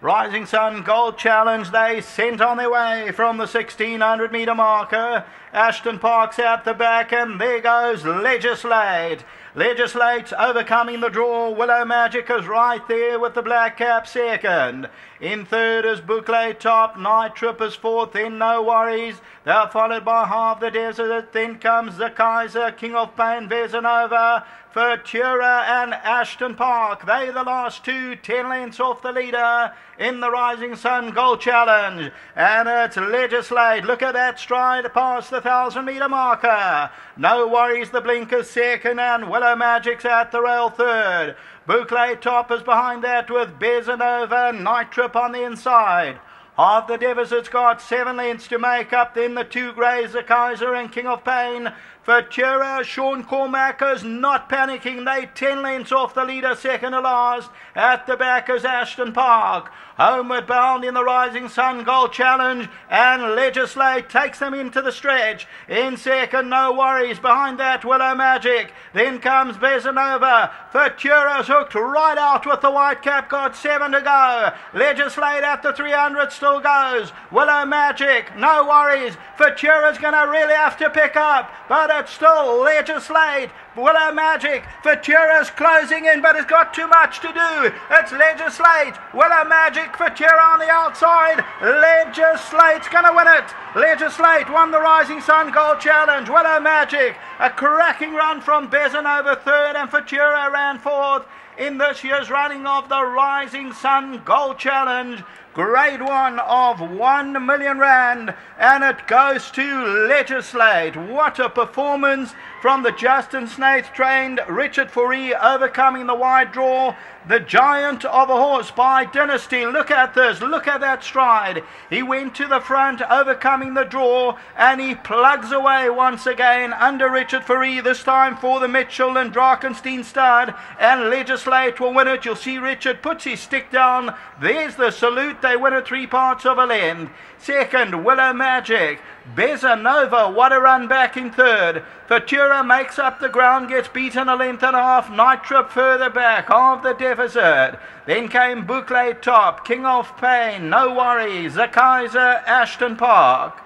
Rising Sun Gold Challenge, they sent on their way from the 1600 metre marker. Ashton Park's at the back, and there goes Legislate. Legislate overcoming the draw. Willow Magic is right there with the black cap second. In third is Boucle top. Night Trip is fourth, then No Worries. They're followed by Half the Desert. Then comes the Kaiser, King of Pain, Vesanova, Futura and Ashton Park. They the last two, 10 lengths off the leader in the Rising Sun Gold Challenge. And it's Legislate. Look at that stride past the 1000 metre marker. No Worries, the blinkers second, and Willow Magic's at the rail third. Boucle top is behind that with Vesanova, Night Trip on the inside. Half the Deficit's got 7 lengths to make up, then the two greys, the Kaiser and King of Pain. Futura, Sean Cormack is not panicking. They 10 lengths off the leader, second to last. At the back is Ashton Park. Homeward bound in the Rising Sun Gold Challenge, and Legislate takes them into the stretch. In second, No Worries. Behind that, Willow Magic. Then comes Vesanova. Futura's hooked right out with the white cap, got 7 to go. Legislate at the 300 still goes. Willow Magic, No Worries. Futura's going to really have to pick up, but it's still Legislate. Willow Magic, Futura's closing in, but it's got too much to do. It's Legislate, Willow Magic, Futura on the outside. Legislate's going to win it. Legislate won the Rising Sun Gold Challenge. Willow Magic, a cracking run from Vesanova third, and Futura ran fourth in this year's running of the Rising Sun Gold Challenge. Grade 1 of 1 million rand, and it goes to Legislate. What a performance from the Justin Snaith trained Richard Fourie, overcoming the wide draw. The giant of a horse by Dynasty. Look at this, look at that stride. He went to the front, overcoming the draw, and he plugs away once again under Richard Fourie, this time for the Mitchell and Drakenstein stud, and Legislate will win it. You'll see Richard puts his stick down. There's the salute. They win it 3 parts of a length. Second, Willow Magic. Vesanova, what a run back in third. Futura makes up the ground, gets beaten a length and a half. Night Trip further back, Half the Deficit. Then came Boucle top, King of Pain, No Worries, the Kaiser, Ashton Park.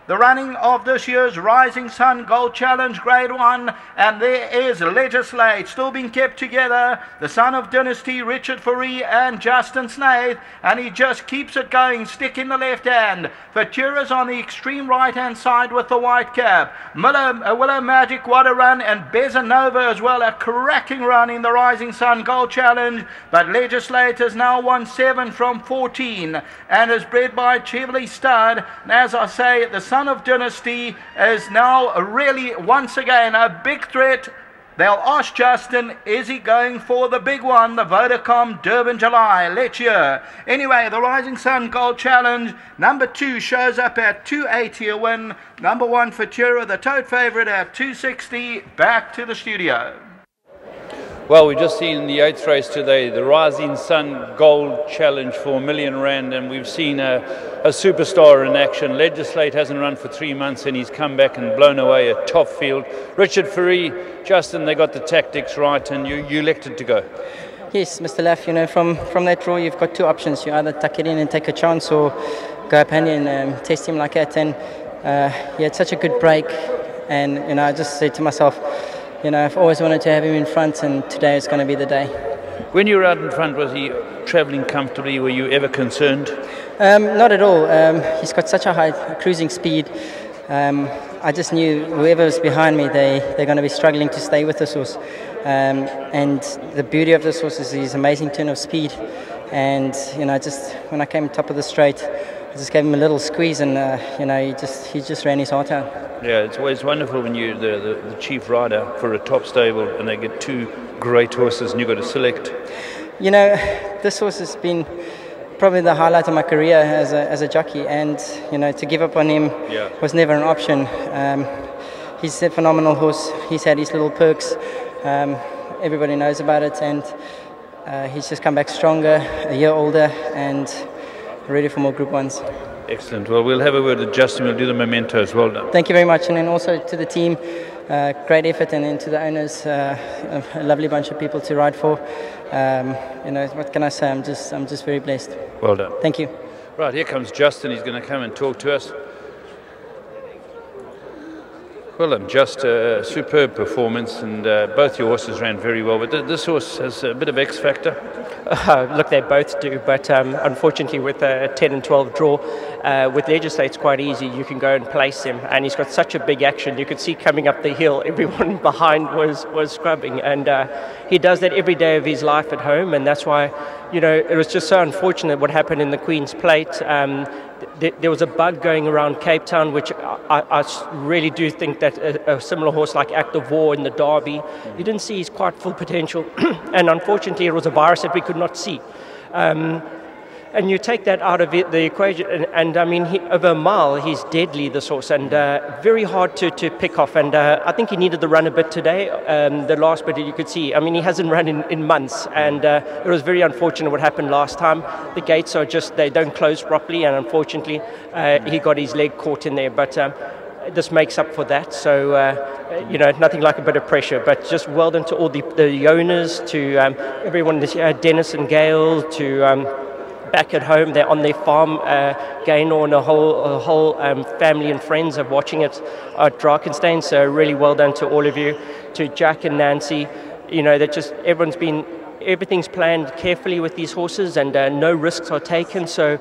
The running of this year's Rising Sun Gold Challenge Grade 1, and there is Legislate, still being kept together, the son of Dynasty, Richard Fourie and Justin Snaith, and he just keeps it going, stick in the left hand. Futura's on the extreme right hand side with the white cap. Willow Magic, what a run, and Vesanova as well, a cracking run in the Rising Sun Gold Challenge, but Legislate has now won 7 from 14, and is bred by Chevrolet Stud, and as I say, the son of Dynasty is now really once again a big threat. They'll ask Justin, is he going for the big one, the Vodacom Durban July? Let's hear. Anyway, the Rising Sun Gold Challenge, number 2 shows up at 280 a win. Number 1 Futura, the tote favourite, at 260. Back to the studio. Well, we've just seen the 8th race today, the Rising Sun Gold Challenge for R1 million, and we've seen a superstar in action. Legislate hasn't run for 3 months, and he's come back and blown away a top field. Richard Fourie, Justin, they got the tactics right, and you elected to go. Yes, Mr. Laff, you know, from that draw, you've got 2 options. You either tuck it in and take a chance, or go up and test him like that. And he had such a good break, and you know, I just said to myself, you know, I've always wanted to have him in front, and today is going to be the day. When you were out in front, was he travelling comfortably? Were you ever concerned? Not at all. He's got such a high cruising speed. I just knew whoever was behind me, they're going to be struggling to stay with this horse. And the beauty of this horse is his amazing turn of speed. And you know, just when I came top of the straight, I just gave him a little squeeze, and you know, he just ran his heart out. Yeah, it's always wonderful when you're the chief rider for a top stable and they get 2 great horses and you've got to select. You know, this horse has been probably the highlight of my career as a jockey, and you know, to give up on him was never an option. He's a phenomenal horse. He's had his little perks. Everybody knows about it, and he's just come back stronger, a year older, and ready for more Group 1s. Excellent. Well, we'll have a word with Justin. We'll do the mementos. Well done. Thank you very much. And then also to the team, great effort, and then to the owners, a lovely bunch of people to ride for. You know, what can I say? I'm just very blessed. Well done. Thank you. Right, here comes Justin. He's going to come and talk to us. Well, just a superb performance, and both your horses ran very well, but this horse has a bit of X factor. Look, they both do, but unfortunately with a 10 and 12 draw, with Legislate it's quite easy. You can go and place him, and he's got such a big action. You could see coming up the hill, everyone behind was scrubbing, and he does that every day of his life at home, and that's why, you know, it was just so unfortunate what happened in the Queen's Plate. There was a bug going around Cape Town, which I really do think that a similar horse like Act of War in the Derby, you didn't see his quite full potential, and unfortunately it was a virus that we could not see. And you take that out of the equation, and I mean, over a mile, he's deadly, this horse, and very hard to pick off. And I think he needed the run a bit today. The last bit you could see, I mean, he hasn't run in months, and it was very unfortunate what happened last time. The gates are they don't close properly, and unfortunately, he got his leg caught in there. But this makes up for that. So, you know, nothing like a bit of pressure, but just well done to all the owners, to everyone, Dennis and Gail, to back at home. They're on their farm, Gaynor and a whole family and friends are watching it at Drakenstein. So really well done to all of you, to Jack and Nancy. You know, that just everything's planned carefully with these horses, and no risks are taken. So,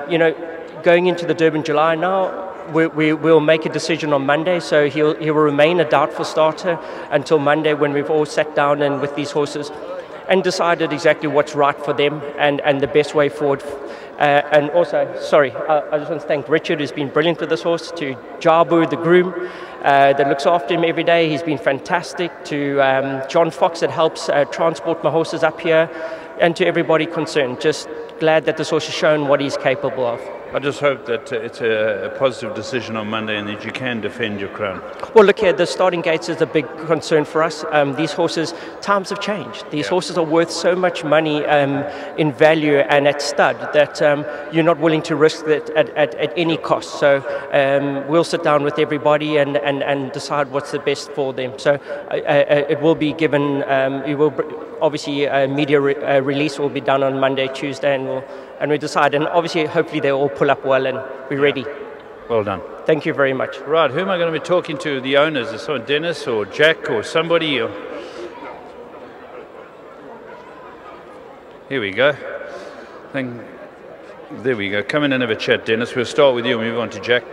you know, going into the Durban July now, we'll make a decision on Monday. So he will remain a doubtful starter until Monday, when we've all sat down and with these horses and decided exactly what's right for them and the best way forward. And also, sorry, I just want to thank Richard, who's been brilliant with this horse, to Jabu, the groom, that looks after him every day. He's been fantastic. To John Fox, that helps transport my horses up here, and to everybody concerned. Just glad that this horse has shown what he's capable of. I just hope that it's a positive decision on Monday and that you can defend your crown. Well, look here, the starting gates is a big concern for us. These horses, times have changed. These horses are worth so much money in value and at stud that you're not willing to risk that at any cost. So we'll sit down with everybody and decide what's the best for them. So it will be given, obviously a media release will be done on Monday, Tuesday, and we decide. And obviously, hopefully they all pull up well and be ready. Well done. Thank you very much. Right, who am I going to be talking to? The owners? Is someone, Dennis or Jack or somebody? Or... Here we go. There we go. Come in and have a chat, Dennis. We'll start with you and move on to Jack.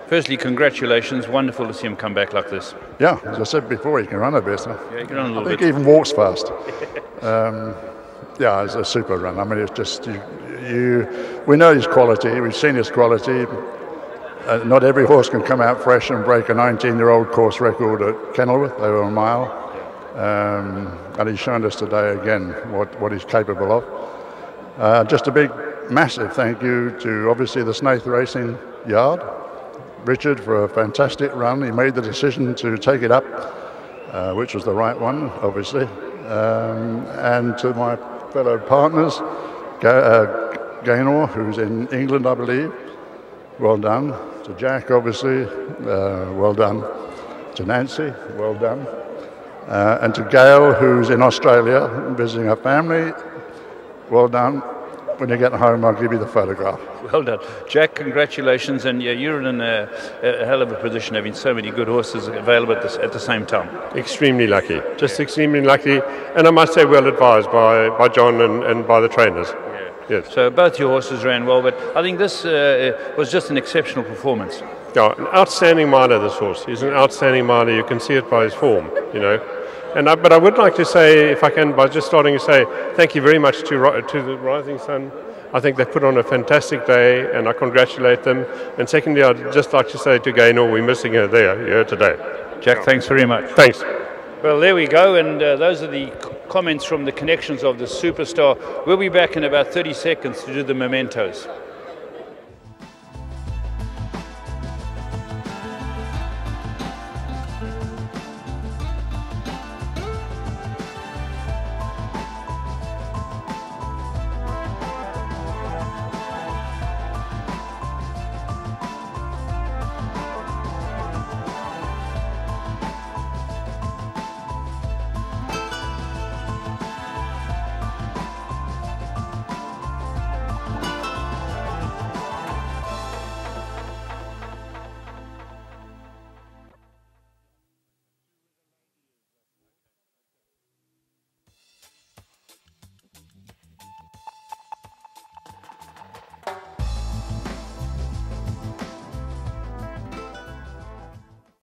Firstly, congratulations. Wonderful to see him come back like this. Yeah, as I said before, he can run a bit. Yeah, he can run a little bit. I think he even walks fast. Yeah, it's a super run. I mean, it's just, we know his quality. We've seen his quality. Not every horse can come out fresh and break a 19-year-old course record at Kenilworth over a mile. And he's shown us today again what he's capable of. Just a big, massive thank you to obviously the Snaith Racing Yard, Richard, for a fantastic run. He made the decision to take it up, which was the right one, obviously. And to my fellow partners, Gaynor, who's in England, I believe, well done. To Jack, obviously, well done. To Nancy, well done. And to Gail, who's in Australia visiting her family, well done. When you get home, I'll give you the photograph. Well done. Jack, congratulations. And yeah, you're in a hell of a position, having so many good horses available at the same time. Extremely lucky. Just extremely lucky. And I must say, well advised by John and by the trainers. Yeah. Yes. So both your horses ran well, but I think this was just an exceptional performance. Yeah, an outstanding miler, this horse. He's an outstanding miler. You can see it by his form, you know. But I would like to say, if I can, by just starting to say thank you very much to the Rising Sun. I think they put on a fantastic day, and I congratulate them. And secondly, I'd just like to say to Gaynor, we're missing her here today. Jack, thanks very much. Thanks. Well, there we go, and those are the comments from the connections of the superstar. We'll be back in about 30 seconds to do the mementos.